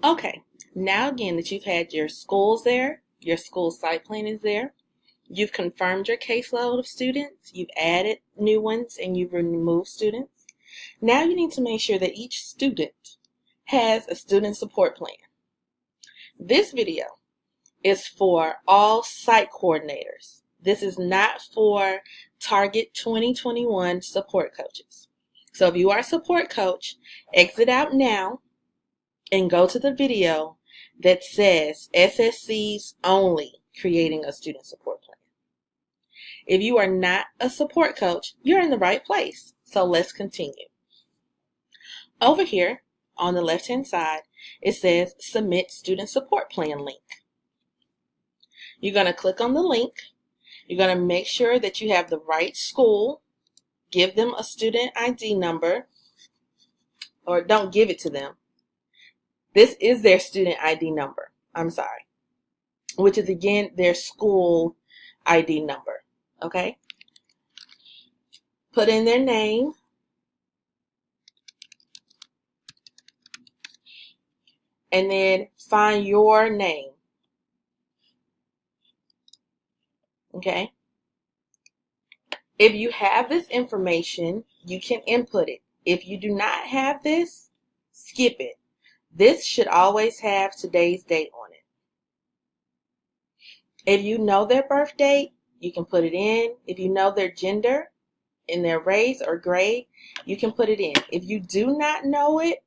Okay, now again that you've had your schools there, your school site plan is there, you've confirmed your caseload of students, you've added new ones, and you've removed students. Now you need to make sure that each student has a student support plan. This video is for all site coordinators. This is not for Target 2021 support coaches. So if you are a support coach, exit out now and go to the video that says SSCs only creating a student support plan. If you are not a support coach, you're in the right place. So let's continue. Over here on the left-hand side, it says Submit Student Support Plan link. You're going to click on the link. You're going to make sure that you have the right school. Give them a student ID number, or don't give it to them. This is their student ID number. Which is again their school ID number. Okay? Put in their name. And then find your name. Okay? If you have this information, you can input it. If you do not have this, skip it. This should always have today's date on it. If you know their birth date, you can put it in. If you know their gender and their race or grade, you can put it in. If you do not know it,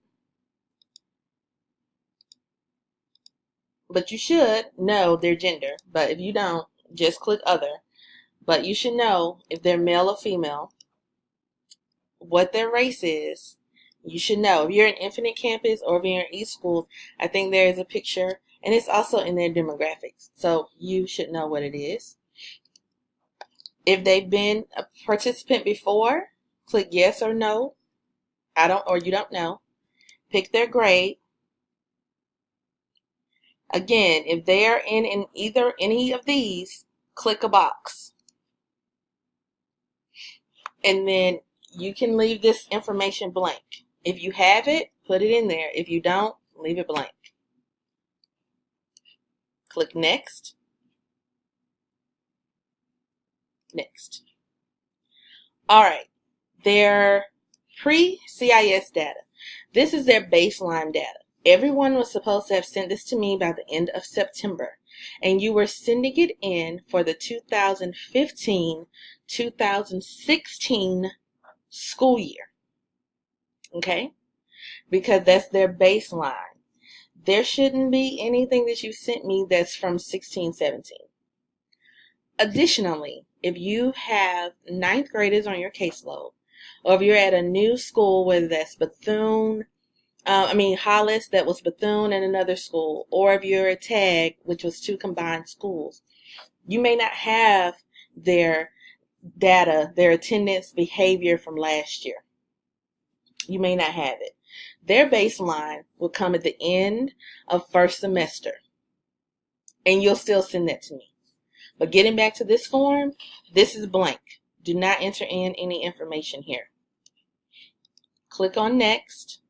but you should know their gender, but if you don't, just click other. But you should know if they're male or female, what their race is. You should know. If you're in Infinite Campus or if you're in eSchools, I think there is a picture, and it's also in their demographics. So you should know what it is. If they've been a participant before, click yes or no. You don't know. Pick their grade. Again, if they are in either any of these, click a box. And then you can leave this information blank. If you have it, put it in there. If you don't, leave it blank. Click next. Next. All right. Their pre-CIS data. This is their baseline data. Everyone was supposed to have sent this to me by the end of September. And you were sending it in for the 2015-2016 school year. Okay? Because that's their baseline. There shouldn't be anything that you sent me that's from 16-17. Additionally, if you have ninth graders on your caseload, or if you're at a new school, whether that's Bethune, Hollis, that was Bethune and another school, or if you're at TAG, which was two combined schools, you may not have their data, their attendance behavior from last year. You may not have it. Their baseline will come at the end of first semester, and you'll still send that to me. But getting back to this form, this is blank. Do not enter in any information here. Click on next.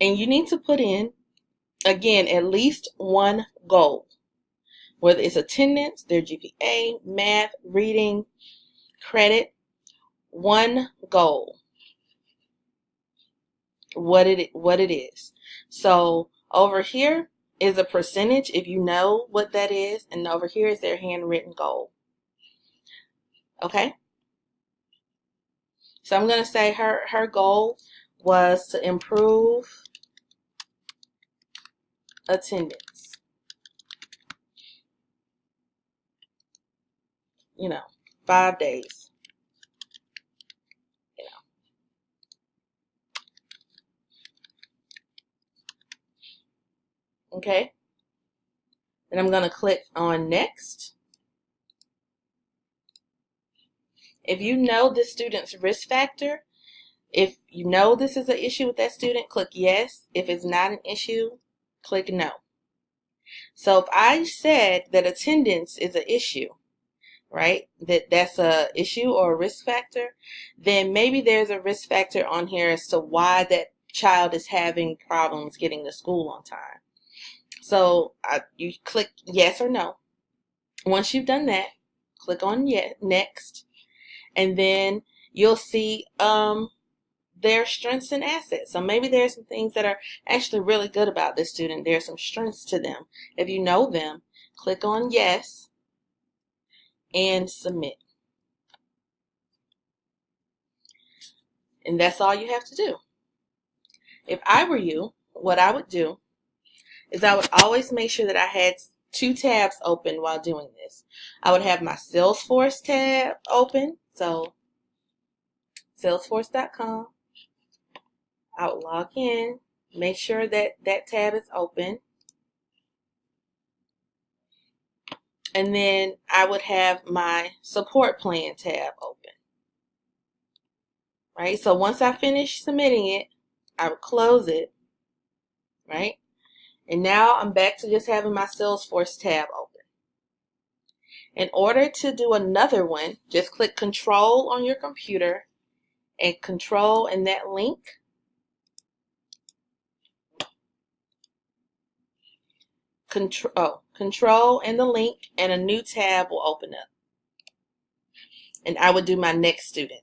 And you need to put in, again, at least one goal. Whether it's attendance, their GPA, math, reading, credit, one goal. What it is. So over here is a percentage if you know what that is, and over here is their handwritten goal. Okay? So I'm going to say her goal was to improve attendance. 5 days. Okay? And I'm going to click on next. If you know the student's risk factor, if you know this is an issue with that student, click yes. If it's not an issue, click no. So if I said that attendance is an issue, right? That's a issue or a risk factor, then maybe there's a risk factor on here as to why that child is having problems getting to school on time. So you click yes or no. Once you've done that, click on next, and then you'll see their strengths and assets. So maybe there's some things that are actually really good about this student. There's some strengths to them. If you know them, click on yes and submit. And that's all you have to do. If I were you, what I would do is I would always make sure that I had 2 tabs open while doing this. I would have my Salesforce tab open, so salesforce.com. I would log in, make sure that that tab is open, and then I would have my support plan tab open. Right? So once I finish submitting it, I would close it, right? And now I'm back to just having my Salesforce tab open. In order to do another one, just click Control on your computer and Control and that link. Control and the link, and a new tab will open up. And I would do my next student.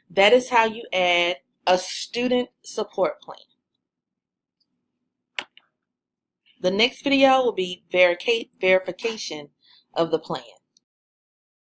That is how you add a student support plan. The next video will be verification of the plan.